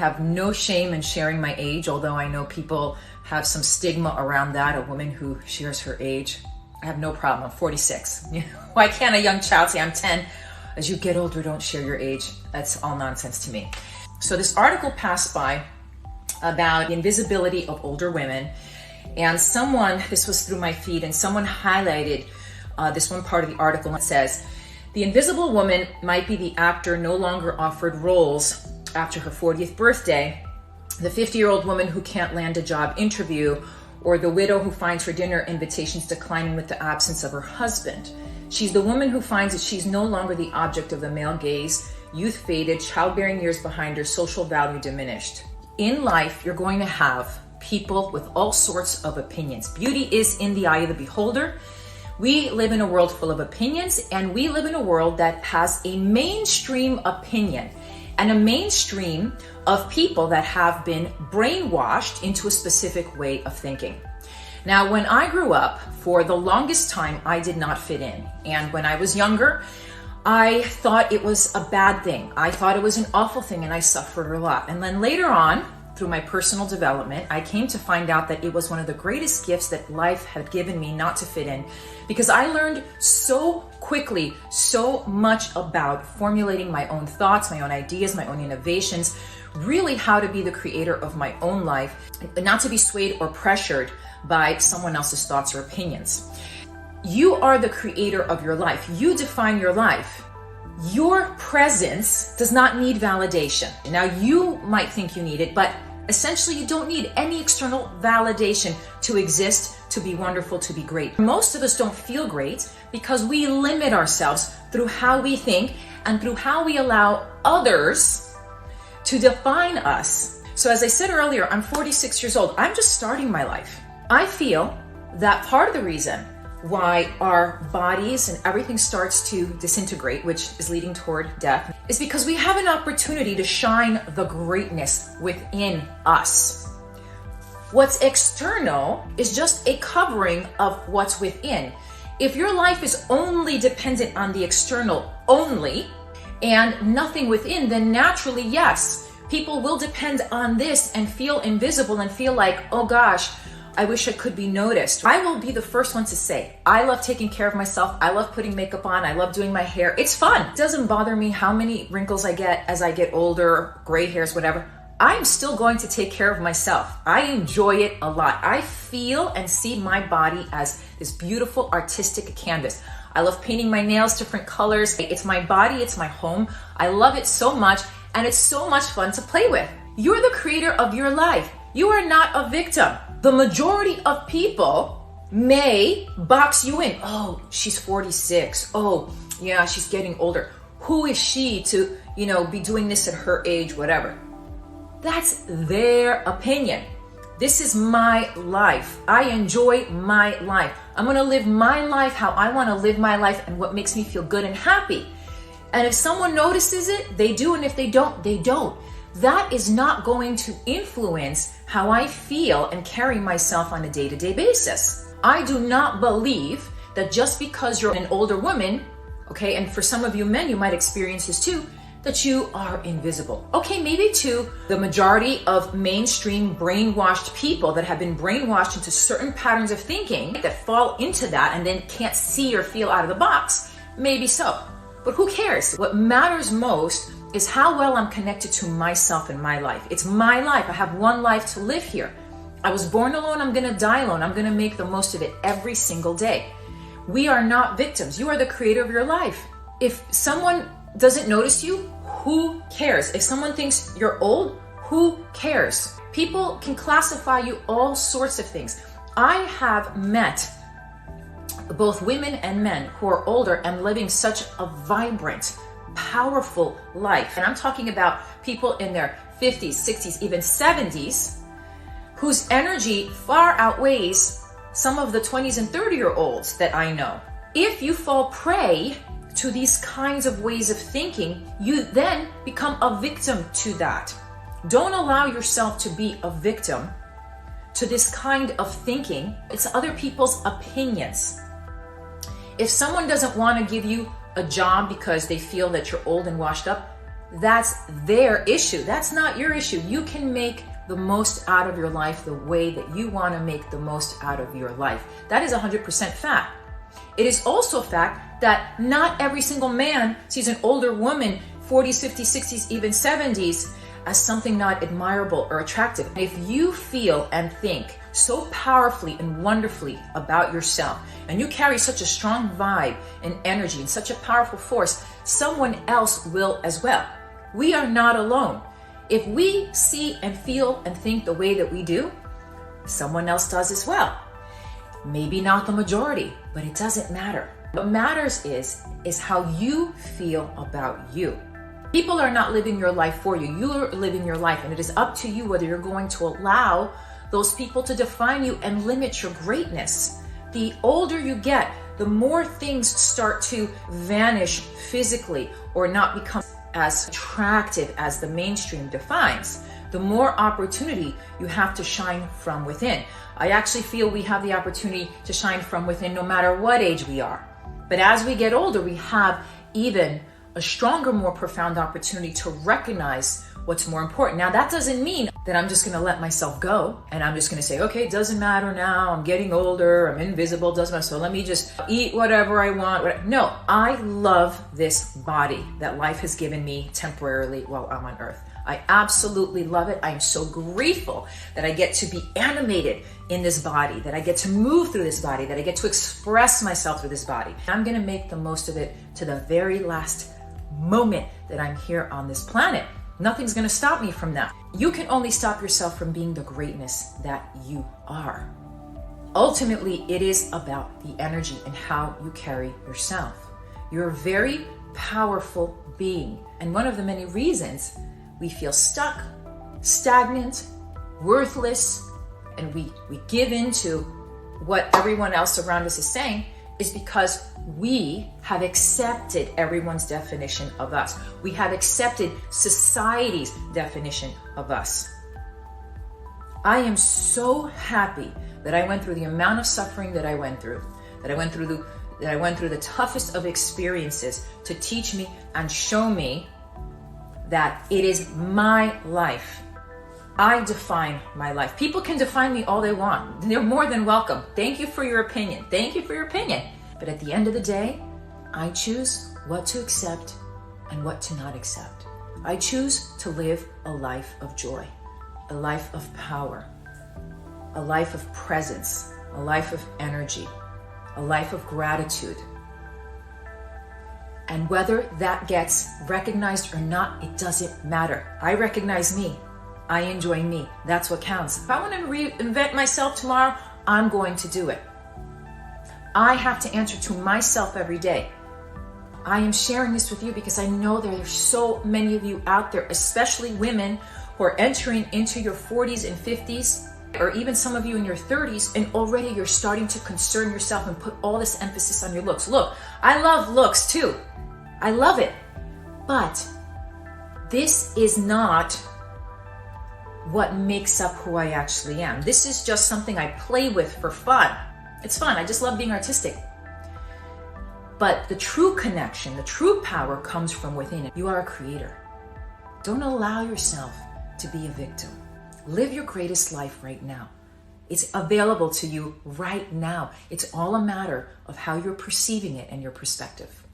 have no shame in sharing my age, although I know people have some stigma around that, a woman who shares her age. I have no problem. I'm 46. Why can't a young child say I'm 10? As you get older, don't share your age. That's all nonsense to me. So this article passed by about the invisibility of older women, and this was through my feed, and someone highlighted this one part of the article. It says, the invisible woman might be the actor no longer offered roles after her 40th birthday, the 50-year-old woman who can't land a job interview, or the widow who finds her dinner invitations declining with the absence of her husband. She's the woman who finds that she's no longer the object of the male gaze, youth faded, childbearing years behind her, social value diminished. In life, you're going to have people with all sorts of opinions. Beauty is in the eye of the beholder. We live in a world full of opinions, and we live in a world that has a mainstream opinion and a mainstream of people that have been brainwashed into a specific way of thinking. Now, when I grew up, for the longest time, I did not fit in. And when I was younger, I thought it was a bad thing. I thought it was an awful thing, and I suffered a lot. And then later on, through my personal development, I came to find out that it was one of the greatest gifts that life had given me not to fit in, because I learned so quickly so much about formulating my own thoughts, my own ideas, my own innovations, really how to be the creator of my own life, not to be swayed or pressured by someone else's thoughts or opinions. You are the creator of your life. You define your life. Your presence does not need validation. Now, you might think you need it, but essentially you don't need any external validation to exist, to be wonderful, to be great. Most of us don't feel great because we limit ourselves through how we think and through how we allow others to define us. So as I said earlier, I'm 46 years old. I'm just starting my life. I feel that part of the reason why our bodies and everything starts to disintegrate, which is leading toward death, is because we have an opportunity to shine the greatness within us. What's external is just a covering of what's within. If your life is only dependent on the external only and nothing within, then naturally, yes, people will depend on this and feel invisible and feel like, oh gosh, I wish I could be noticed. I will be the first one to say, I love taking care of myself. I love putting makeup on. I love doing my hair. It's fun. It doesn't bother me how many wrinkles I get as I get older, gray hairs, whatever. I'm still going to take care of myself. I enjoy it a lot. I feel and see my body as this beautiful artistic canvas. I love painting my nails different colors. It's my body. It's my home. I love it so much, and it's so much fun to play with. You're the creator of your life. You are not a victim. The majority of people may box you in. Oh, she's 46. Oh, yeah, she's getting older. Who is she to, be doing this at her age, whatever. That's their opinion. This is my life. I enjoy my life. I'm going to live my life how I want to live my life and what makes me feel good and happy. And if someone notices it, they do. And if they don't, they don't. That is not going to influence how I feel and carry myself on a day-to-day basis. I do not believe that just because you're an older woman, okay, and for some of you men, you might experience this too, that you are invisible. Okay, maybe to the majority of mainstream brainwashed people that have been brainwashed into certain patterns of thinking that fall into that and then can't see or feel out of the box, maybe so. But who cares? What matters most is how well I'm connected to myself and my life. It's my life. I have one life to live here. I was born alone. I'm going to die alone. I'm going to make the most of it every single day. We are not victims. You are the creator of your life. If someone doesn't notice you, who cares? If someone thinks you're old, who cares? People can classify you all sorts of things. I have met both women and men who are older and living such a vibrant, powerful life. And I'm talking about people in their 50s, 60s, even 70s, whose energy far outweighs some of the 20s and 30-year-olds that I know. If you fall prey to these kinds of ways of thinking, you then become a victim to that. Don't allow yourself to be a victim to this kind of thinking. It's other people's opinions. If someone doesn't want to give you a job because they feel that you're old and washed up, That's their issue. That's not your issue. You can make the most out of your life the way that you want to make the most out of your life. That is 100% fact. It is also a fact that not every single man sees an older woman, 40s, 50s, 60s, even 70s, as something not admirable or attractive. If you feel and think so powerfully and wonderfully about yourself, and you carry such a strong vibe and energy and such a powerful force, someone else will as well. We are not alone. If we see and feel and think the way that we do, someone else does as well. Maybe not the majority, but it doesn't matter. What matters is how you feel about you. People are not living your life for you. You're living your life, and it is up to you whether you're going to allow those people to define you and limit your greatness. The older you get, the more things start to vanish physically or not become as attractive as the mainstream defines. The more opportunity you have to shine from within. I actually feel we have the opportunity to shine from within no matter what age we are. But as we get older, we have even a stronger, more profound opportunity to recognize what's more important. Now, that doesn't mean that I'm just going to let myself go and I'm just going to say, okay, it doesn't matter now. I'm getting older. I'm invisible. Doesn't matter. So let me just eat whatever I want. No, I love this body that life has given me temporarily while I'm on earth. I absolutely love it. I am so grateful that I get to be animated in this body, that I get to move through this body, that I get to express myself through this body. I'm going to make the most of it to the very last moment that I'm here on this planet. Nothing's going to stop me from that. You can only stop yourself from being the greatness that you are. Ultimately, it is about the energy and how you carry yourself. You're a very powerful being. And one of the many reasons we feel stuck, stagnant, worthless, and we give into what everyone else around us is saying is because we have accepted everyone's definition of us. We have accepted society's definition of us. I am so happy that I went through the amount of suffering that I went through, that I went through the toughest of experiences to teach me and show me that it is my life. I define my life. People can define me all they want. They're more than welcome. Thank you for your opinion. Thank you for your opinion. But at the end of the day, I choose what to accept and what to not accept. I choose to live a life of joy, a life of power, a life of presence, a life of energy, a life of gratitude. And whether that gets recognized or not, it doesn't matter. I recognize me. I enjoy me. That's what counts. If I want to reinvent myself tomorrow, I'm going to do it. I have to answer to myself every day. I am sharing this with you because I know there are so many of you out there, especially women who are entering into your 40s and 50s, or even some of you in your 30s, and already you're starting to concern yourself and put all this emphasis on your looks. Look, I love looks too. I love it. But this is not what makes up who I actually am. This is just something I play with for fun. It's fun. I just love being artistic. But the true connection, the true power comes from within. You are a creator. Don't allow yourself to be a victim. Live your greatest life right now. It's available to you right now. It's all a matter of how you're perceiving it and your perspective.